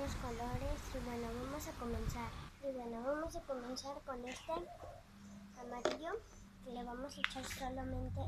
los colores y bueno, vamos a comenzar. Vamos a comenzar con este amarillo, que le vamos a echar solamente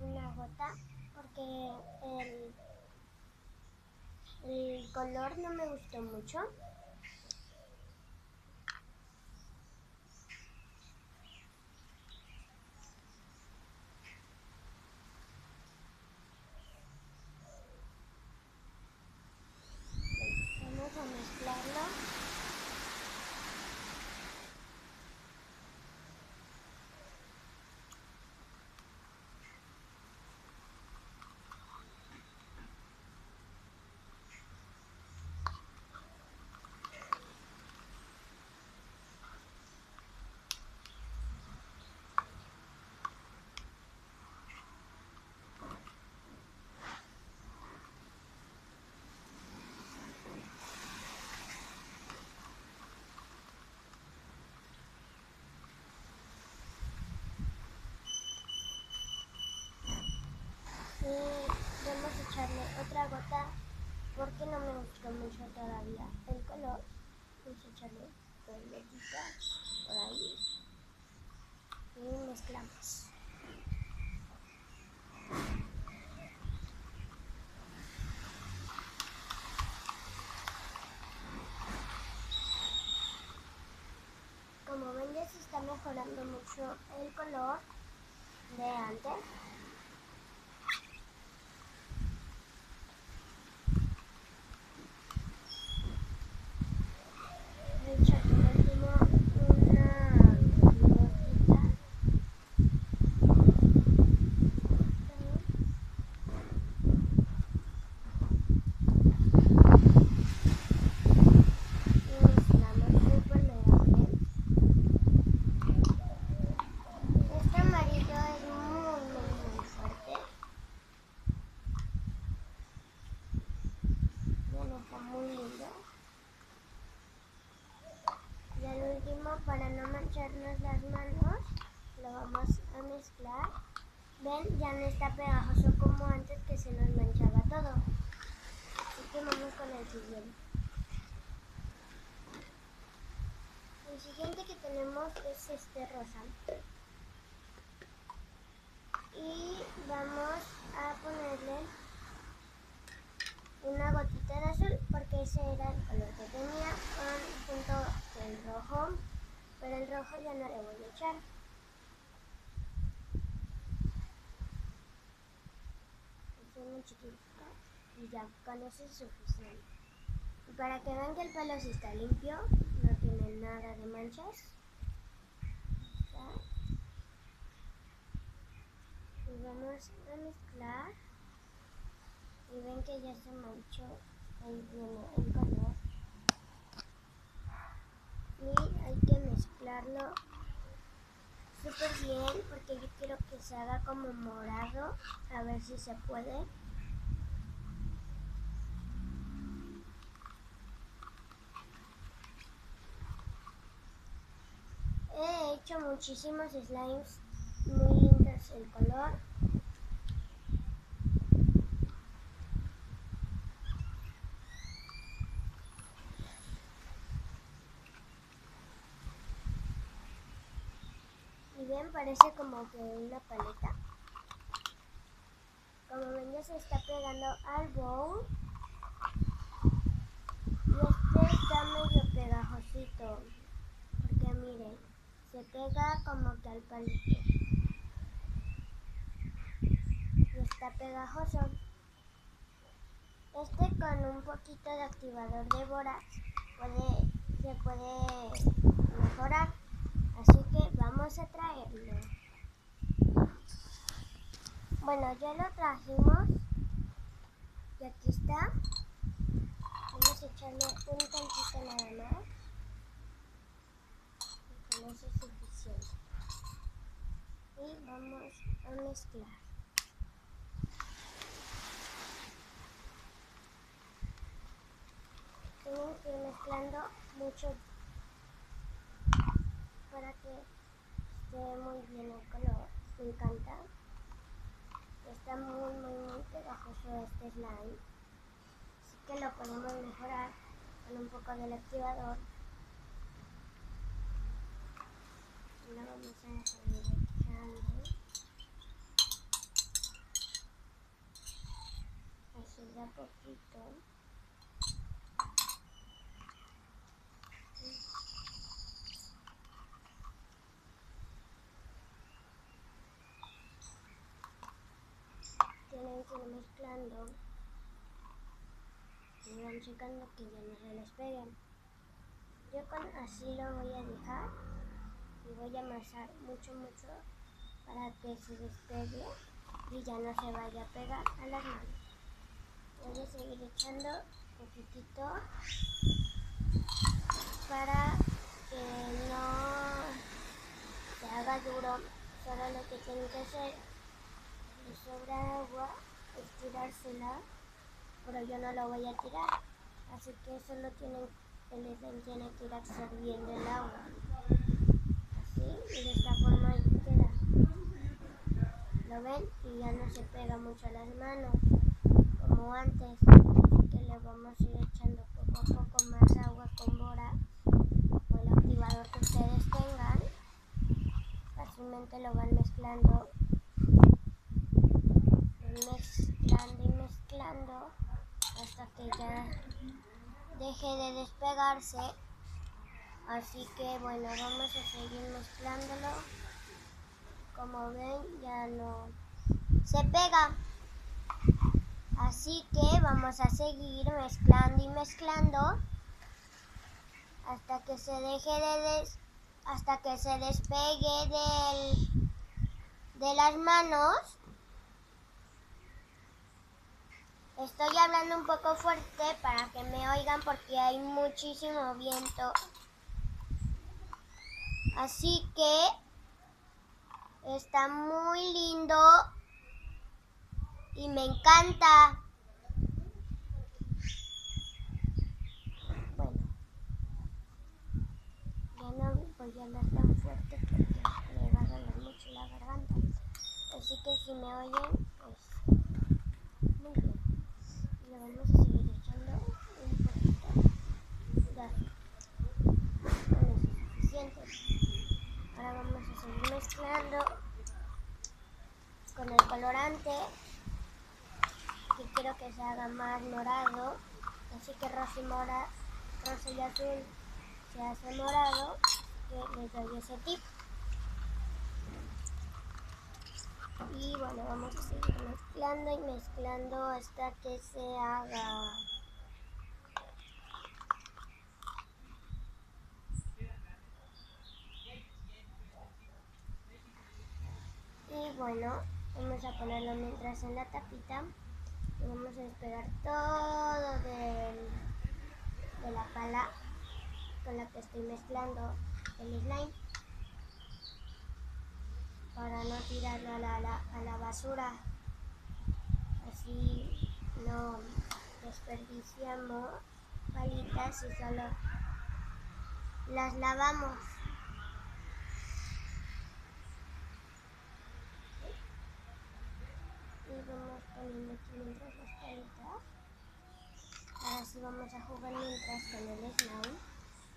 una gota porque el color no me gustó mucho. Vamos a mezclarlo. Y vamos a echarle otra gota porque no me gustó mucho todavía el color. Vamos a echarle dos gotitas por ahí y mezclamos. Como ven, ya se está mejorando mucho el color de antes. Voy a echar por último una gotita. Y mezclamos súper mega bien. Este amarillo es muy fuerte. Bien, está muy lindo. Y al último, para no mancharnos las manos, lo vamos a mezclar. Ven, ya no está pegajoso como antes, que se nos manchaba todo. Así que vamos con el siguiente. El siguiente que tenemos es este rosa. Y vamos a ponerle una gotita de azul porque ese era el color que tenía junto con el rojo, pero el rojo ya no le voy a echar. Es muy chiquitita y ya con eso es suficiente. Y para que vean que el pelo sí está limpio, no tiene nada de manchas. Y vamos a mezclar. Y ven que ya se manchó el color. Y hay que mezclarlo súper bien porque yo quiero que se haga como morado. A ver si se puede. He hecho muchísimos slimes muy lindos el color. Y ven, parece como que una paleta. Como ven, ya se está pegando al bowl. Y este está medio pegajosito. Porque miren, se pega como que al palito. Y está pegajoso. Este con un poquito de activador de borax se puede mejorar. Así que vamos a traerlo. Bueno, ya lo trajimos. Y aquí está. Vamos a echarle un tantito nada más. Y con eso es suficiente. Y vamos a mezclar. Tienen que ir mezclando mucho para que esté muy bien el color. Me encanta. Está muy pegajoso este slime. Así que lo podemos mejorar con un poco del activador. Y lo vamos a seguir echando. Así de a poquito. Tienen que ir mezclando y van checando que ya no se les peguen. Yo así lo voy a dejar y voy a amasar mucho para que se despegue y ya no se vaya a pegar a las manos. Voy a seguir echando poquitito para que no se haga duro. Solo lo que tienen que hacer, si sobra agua, es tirársela, pero yo no lo voy a tirar, así que solo el slime tiene que ir absorbiendo el agua, así, y de esta forma queda. ¿Lo ven? Y ya no se pega mucho a las manos como antes, así que le vamos a ir echando poco a poco más agua con borax o el activador que ustedes tengan. Fácilmente lo van mezclando y mezclando hasta que ya deje de despegarse. Así que bueno, vamos a seguir mezclándolo. Como ven, ya no se pega. Así que vamos a seguir mezclando y mezclando hasta que se deje hasta que se despegue de las manos. Estoy hablando un poco fuerte para que me oigan porque hay muchísimo viento. Así que está muy lindo y me encanta. Bueno, ya no voy a hablar tan fuerte porque me va a doler mucho la garganta. Así que si me oyen, pues muy bien. Le vamos a seguir echando un poquito. Ya, con eso es suficiente. Ahora vamos a seguir mezclando con el colorante, que quiero que se haga más morado. Así que rosa y azul se hace morado, que les doy ese tip. Y bueno, vamos a seguir mezclando y mezclando hasta que se haga. Y bueno, vamos a ponerlo mientras en la tapita y vamos a despegar todo de la pala con la que estoy mezclando el slime para no tirarlo a la basura. Así no desperdiciamos palitas y solo las lavamos. Y vamos poniendo aquí mientras las palitas. Ahora sí vamos a jugar mientras con el slime,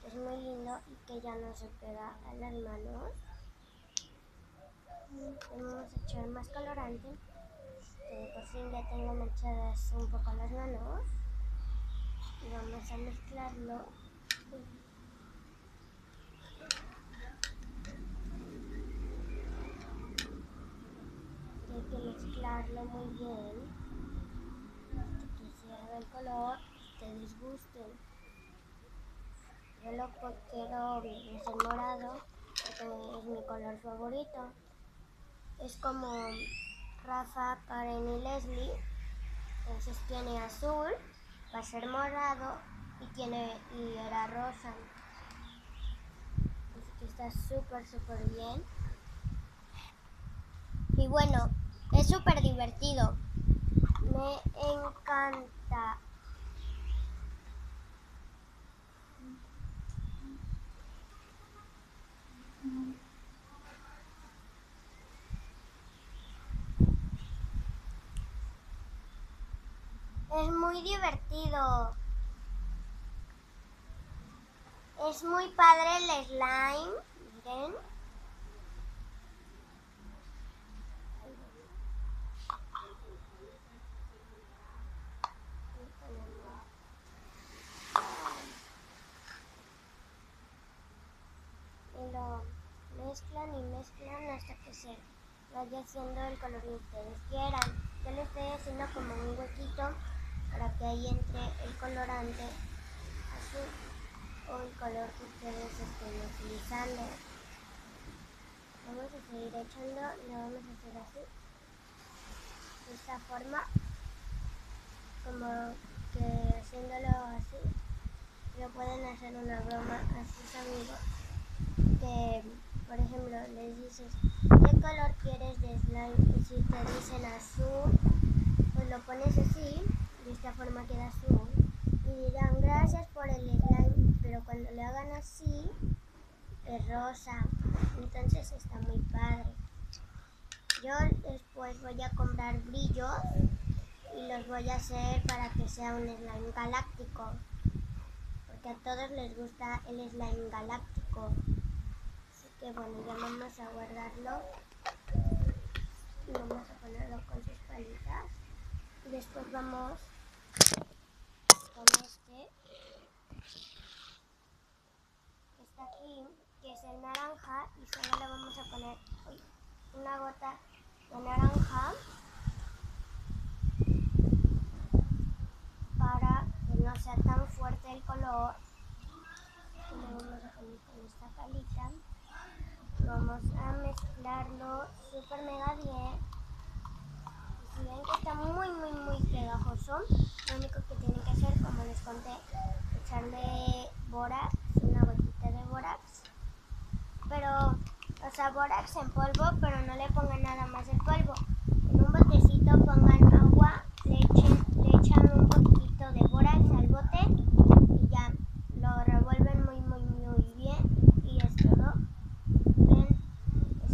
que es muy lindo y que ya no se pega a las manos. Vamos a echar más colorante, que por fin ya tengo manchadas un poco las manos. Y vamos a mezclarlo. Y hay que mezclarlo muy bien hasta que se haga el color que ustedes gusten. Yo lo quiero es el morado porque es mi color favorito. Es como Rafa, Karen y Leslie. Entonces tiene azul, va a ser morado y era rosa. Así que está súper bien. Y bueno, es súper divertido. Me encanta. Es muy divertido. Es muy padre el slime, miren. Y lo mezclan y mezclan hasta que se vaya haciendo el color que ustedes quieran. Yo le estoy haciendo como un huequito para que ahí entre el colorante azul o el color que ustedes estén utilizando. Vamos a seguir echando y lo vamos a hacer así, de esta forma, como que haciéndolo así. Pero pueden hacer una broma a sus amigos que, por ejemplo, les dices ¿qué color quieres de slime? Y si te dicen azul, pues lo pones así, de esta forma queda azul, y dirán gracias por el slime, pero cuando le hagan así es rosa. Entonces está muy padre. Yo después voy a comprar brillos y los voy a hacer para que sea un slime galáctico, porque a todos les gusta el slime galáctico. Así que bueno, ya vamos a guardarlo y vamos a ponerlo con sus palitas. Y después vamos con este que está aquí, que es el naranja, y solo le vamos a poner una gota de naranja para que no sea tan fuerte el color. Y lo vamos a poner con esta palita. Vamos a mezclarlo súper mega bien. Y si ven que está muy pegajoso, lo único que tienen que hacer, como les conté, echarle bórax, una gotita de bórax. Pero, o sea, bórax en polvo, pero no le pongan nada más el polvo. En un botecito pongan agua, le echan un poquito de bórax al bote y ya lo revuelven muy bien y es todo. Ven,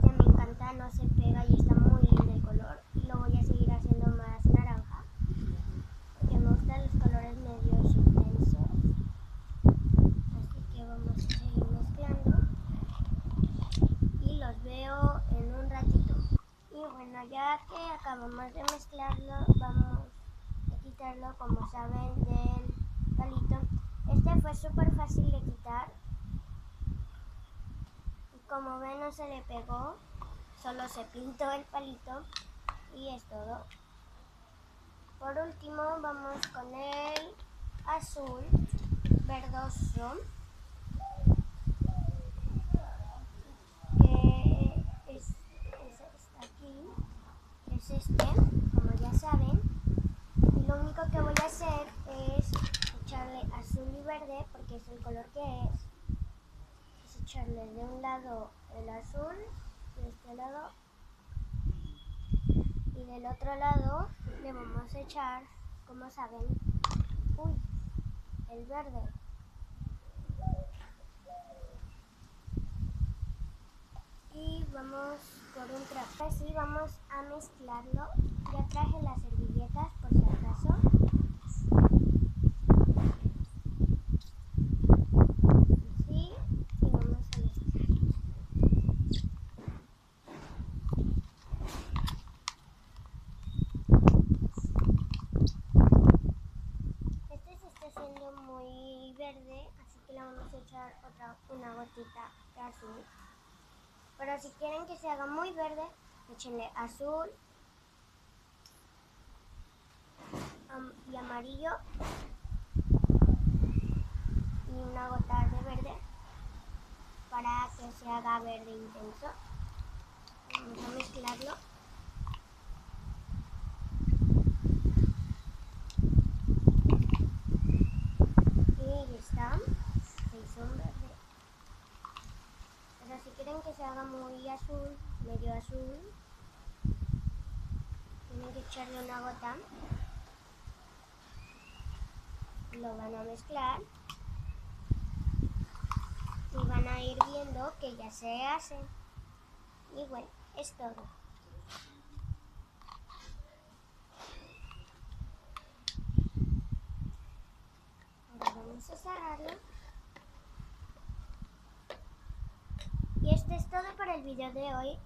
me encanta, no se pega y está muy lindo el color. Y lo voy a seguir haciendo más naranja, porque me gustan los colores medios intensos. Así que vamos a seguir mezclando y los veo en un ratito. Y bueno, ya que acabamos de mezclarlo, vamos a quitarlo, como saben, del palito. Este fue súper fácil de quitar. Y como ven, no se le pegó, solo se pintó el palito y es todo. Por último, vamos con el azul verdoso, que está aquí, es este, como ya saben. Y lo único que voy a hacer es echarle azul y verde, porque es el color que es echarle de un lado el azul, de este lado, y del otro lado le vamos a echar, como saben, el verde. Y vamos por un trapo. Así vamos a mezclarlo. Ya traje las servilletas por si acaso. Así, y vamos a mezclar. Este se está haciendo muy verde, así que le vamos a echar una gotita de azul. Pero si quieren que se haga muy verde, échenle azul y amarillo y una gota de verde para que se haga verde intenso. Vamos a mezclarlo. Y ya está, se hizo un verde. Pero si quieren que se haga muy azul, medio azul, tienen que echarle una gota. Lo van a mezclar y van a ir viendo que ya se hace. Y bueno, es todo. Ahora vamos a cerrarlo. todo por el video de hoy.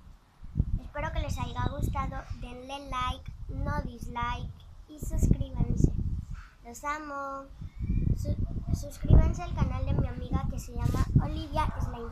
Espero que les haya gustado. Denle like, no dislike y suscríbanse. Los amo. Suscríbanse al canal de mi amiga que se llama Olivia Slime.